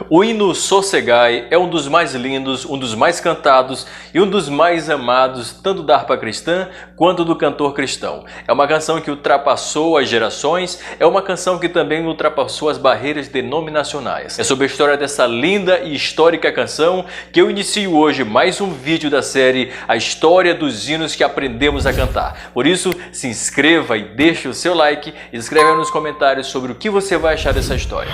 O hino Sossegai é um dos mais lindos, um dos mais cantados e um dos mais amados, tanto da harpa cristã quanto do cantor cristão. É uma canção que ultrapassou as gerações, é uma canção que também ultrapassou as barreiras denominacionais. É sobre a história dessa linda e histórica canção que eu inicio hoje mais um vídeo da série A História dos Hinos que Aprendemos a Cantar. Por isso, se inscreva e deixe o seu like e escreva nos comentários sobre o que você vai achar dessa história.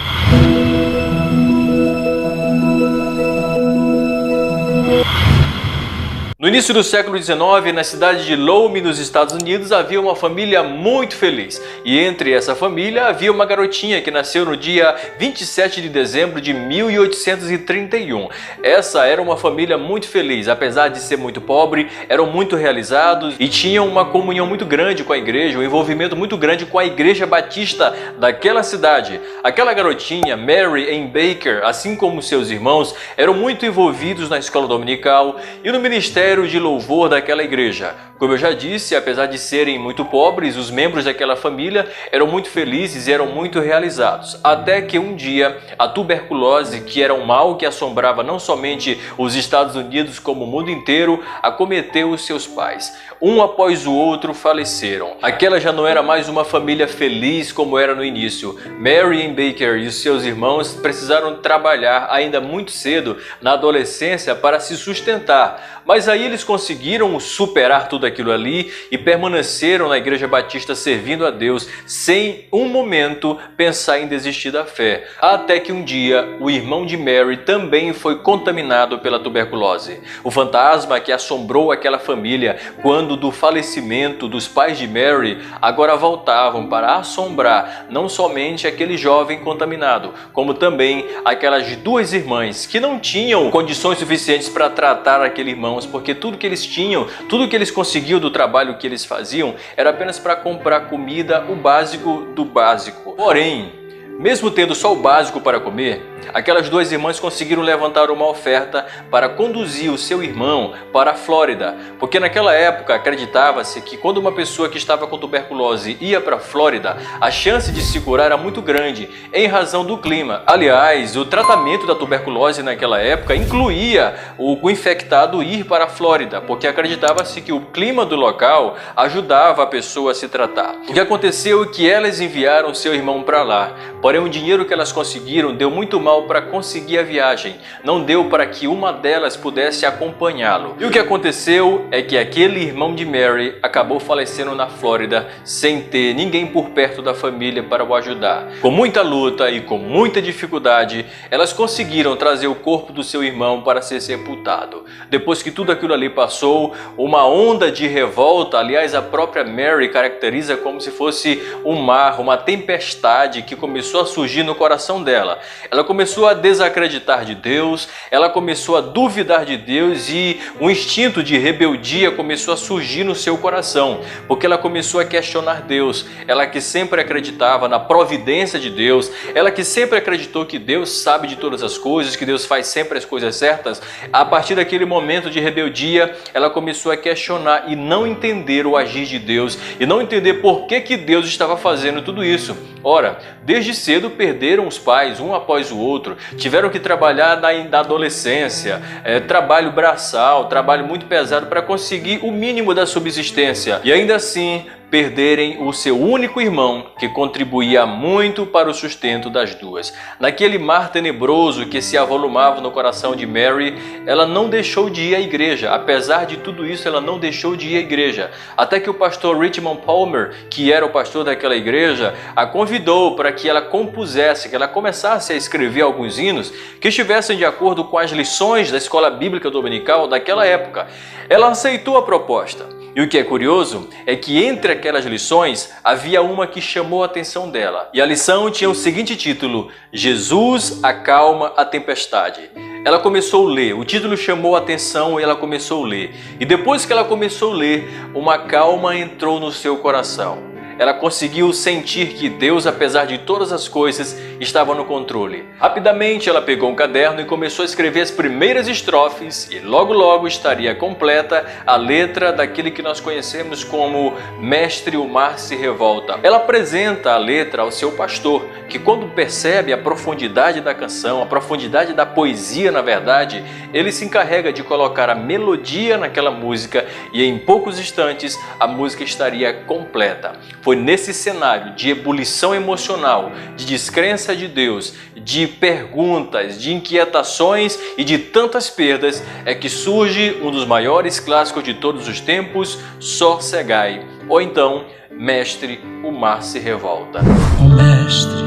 No início do século XIX, na cidade de Loame, nos Estados Unidos, havia uma família muito feliz. E entre essa família havia uma garotinha que nasceu no dia 27 de dezembro de 1831. Essa era uma família muito feliz, apesar de ser muito pobre, eram muito realizados e tinham uma comunhão muito grande com a igreja, um envolvimento muito grande com a igreja batista daquela cidade. Aquela garotinha, Mary Ann Baker, assim como seus irmãos, eram muito envolvidos na escola dominical e no ministério de louvor daquela igreja. Como eu já disse, apesar de serem muito pobres, os membros daquela família eram muito felizes e eram muito realizados. Até que um dia, a tuberculose, que era um mal que assombrava não somente os Estados Unidos como o mundo inteiro, acometeu os seus pais. Um após o outro faleceram. Aquela já não era mais uma família feliz como era no início. Mary Ann Baker e os seus irmãos precisaram trabalhar ainda muito cedo na adolescência para se sustentar. Mas aí eles conseguiram superar tudo aquilo ali e permaneceram na Igreja Batista servindo a Deus sem um momento pensar em desistir da fé. Até que um dia o irmão de Mary também foi contaminado pela tuberculose. O fantasma que assombrou aquela família quando do falecimento dos pais de Mary agora voltavam para assombrar não somente aquele jovem contaminado, como também aquelas duas irmãs que não tinham condições suficientes para tratar aquele irmão, porque tudo que eles tinham, tudo que eles conseguiam do trabalho que eles faziam era apenas para comprar comida, o básico do básico. Porém, mesmo tendo só o básico para comer, aquelas duas irmãs conseguiram levantar uma oferta para conduzir o seu irmão para a Flórida, porque naquela época acreditava-se que quando uma pessoa que estava com tuberculose ia para a Flórida, a chance de se curar era muito grande, em razão do clima. Aliás, o tratamento da tuberculose naquela época incluía o infectado ir para a Flórida, porque acreditava-se que o clima do local ajudava a pessoa a se tratar. O que aconteceu é que elas enviaram seu irmão para lá, porém o dinheiro que elas conseguiram deu muito mal para conseguir a viagem, não deu para que uma delas pudesse acompanhá-lo. E o que aconteceu é que aquele irmão de Mary acabou falecendo na Flórida sem ter ninguém por perto da família para o ajudar. Com muita luta e com muita dificuldade, elas conseguiram trazer o corpo do seu irmão para ser sepultado. Depois que tudo aquilo ali passou, uma onda de revolta, aliás a própria Mary caracteriza como se fosse um mar, uma tempestade que começou a surgir no coração dela. Ela começou a desacreditar de Deus, ela começou a duvidar de Deus e um instinto de rebeldia começou a surgir no seu coração, porque ela começou a questionar Deus. Ela que sempre acreditava na providência de Deus, ela que sempre acreditou que Deus sabe de todas as coisas, que Deus faz sempre as coisas certas. A partir daquele momento de rebeldia, ela começou a questionar e não entender o agir de Deus e não entender por que Deus estava fazendo tudo isso. Ora, desde cedo perderam os pais, um após o outro, tiveram que trabalhar na adolescência, trabalho braçal, trabalho muito pesado para conseguir o mínimo da subsistência. E ainda assim, perderem o seu único irmão, que contribuía muito para o sustento das duas. Naquele mar tenebroso que se avolumava no coração de Mary, ela não deixou de ir à igreja. Apesar de tudo isso, ela não deixou de ir à igreja. Até que o pastor Richmond Palmer, que era o pastor daquela igreja, a convidou para que ela compusesse, que ela começasse a escrever alguns hinos que estivessem de acordo com as lições da escola bíblica dominical daquela época. Ela aceitou a proposta. E o que é curioso é que entre aquelas lições havia uma que chamou a atenção dela. E a lição tinha o seguinte título: Jesus acalma a tempestade. Ela começou a ler, o título chamou a atenção e ela começou a ler. E depois que ela começou a ler, uma calma entrou no seu coração. ela conseguiu sentir que Deus, apesar de todas as coisas, estava no controle. Rapidamente ela pegou um caderno e começou a escrever as primeiras estrofes e logo estaria completa a letra daquele que nós conhecemos como Mestre, o Mar se Revolta. Ela apresenta a letra ao seu pastor, que quando percebe a profundidade da canção, a profundidade da poesia, na verdade, ele se encarrega de colocar a melodia naquela música e em poucos instantes a música estaria completa. Foi nesse cenário de ebulição emocional, de descrença de Deus, de perguntas, de inquietações e de tantas perdas é que surge um dos maiores clássicos de todos os tempos, Sorcegai, ou então Mestre, o Mar se Revolta. Oh mestre,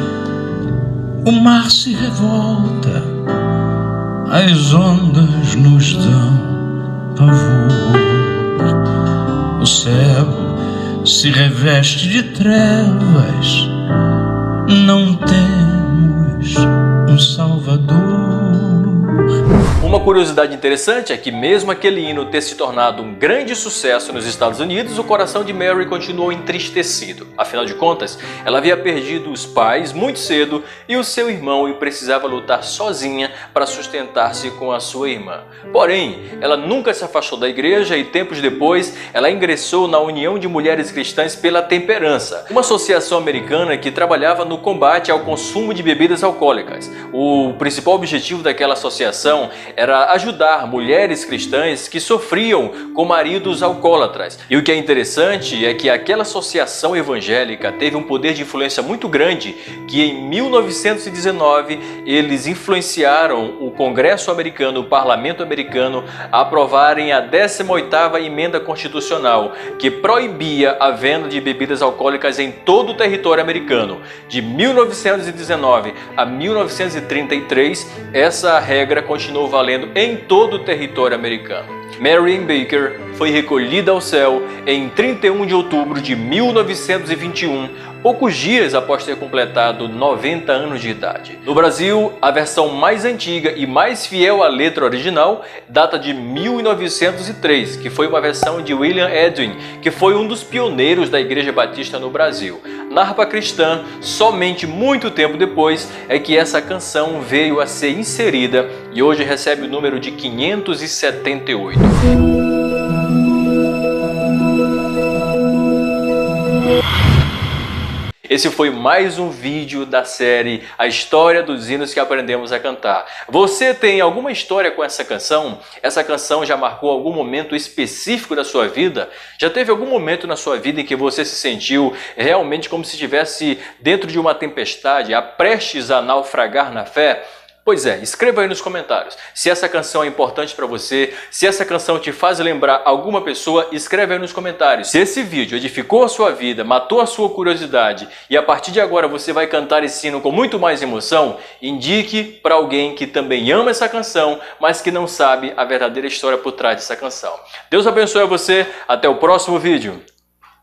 o mar se revolta, as ondas nos dão pavor, o céu se reveste de trevas, não temos um salvador. Uma curiosidade interessante é que mesmo aquele hino ter se tornado um grande sucesso nos Estados Unidos, o coração de Mary continuou entristecido. Afinal de contas, ela havia perdido os pais muito cedo e o seu irmão e precisava lutar sozinha para sustentar-se com a sua irmã. Porém, ela nunca se afastou da igreja e tempos depois ela ingressou na União de Mulheres Cristãs pela Temperança, uma associação americana que trabalhava no combate ao consumo de bebidas alcoólicas. O principal objetivo daquela associação era ajudar mulheres cristãs que sofriam com maridos alcoólatras. E o que é interessante é que aquela associação evangélica teve um poder de influência muito grande, que em 1919 eles influenciaram o Congresso americano, o Parlamento americano, a aprovarem a 18ª emenda constitucional, que proibia a venda de bebidas alcoólicas em todo o território americano. De 1919 a 1933, essa regra continuou valendo em todo o território americano. Marian Baker foi recolhida ao céu em 31 de outubro de 1921, poucos dias após ter completado 90 anos de idade. No Brasil, a versão mais antiga e mais fiel à letra original data de 1903, que foi uma versão de William Edwin, que foi um dos pioneiros da Igreja Batista no Brasil. Na harpa cristã, somente muito tempo depois é que essa canção veio a ser inserida e hoje recebe o número de 578. Esse foi mais um vídeo da série A História dos Hinos que Aprendemos a Cantar. Você tem alguma história com essa canção? Essa canção já marcou algum momento específico da sua vida? Já teve algum momento na sua vida em que você se sentiu realmente como se estivesse dentro de uma tempestade, prestes a naufragar na fé? Pois é, escreva aí nos comentários. Se essa canção é importante para você, se essa canção te faz lembrar alguma pessoa, escreve aí nos comentários. Se esse vídeo edificou a sua vida, matou a sua curiosidade e a partir de agora você vai cantar esse hino com muito mais emoção, indique para alguém que também ama essa canção, mas que não sabe a verdadeira história por trás dessa canção. Deus abençoe você, até o próximo vídeo.